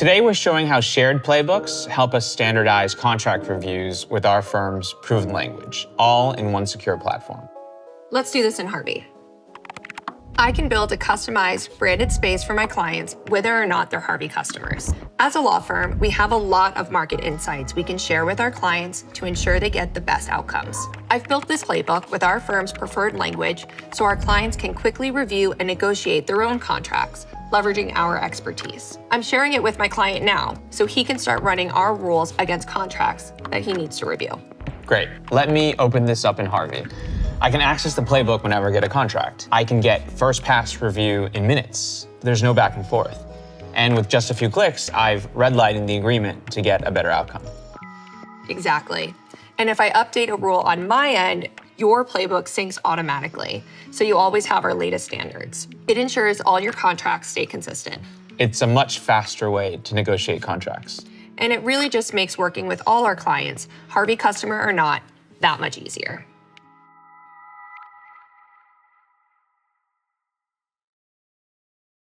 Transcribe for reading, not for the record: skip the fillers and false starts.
Today, we're showing how shared playbooks help us standardize contract reviews with our firm's proven language, all in one secure platform. Let's do this in Harvey. I can build a customized branded space for my clients, whether or not they're Harvey customers. As a law firm, we have a lot of market insights we can share with our clients to ensure they get the best outcomes. I've built this playbook with our firm's preferred language so our clients can quickly review and negotiate their own contracts, leveraging our expertise. I'm sharing it with my client now so he can start running our rules against contracts that he needs to review. Great. Let me open this up in Harvey. I can access the playbook whenever I get a contract. I can get first pass review in minutes. There's no back and forth. And with just a few clicks, I've redlined the agreement to get a better outcome. Exactly. And if I update a rule on my end, your playbook syncs automatically, so you always have our latest standards. It ensures all your contracts stay consistent. It's a much faster way to negotiate contracts. And it really just makes working with all our clients, Harvey customer or not, that much easier.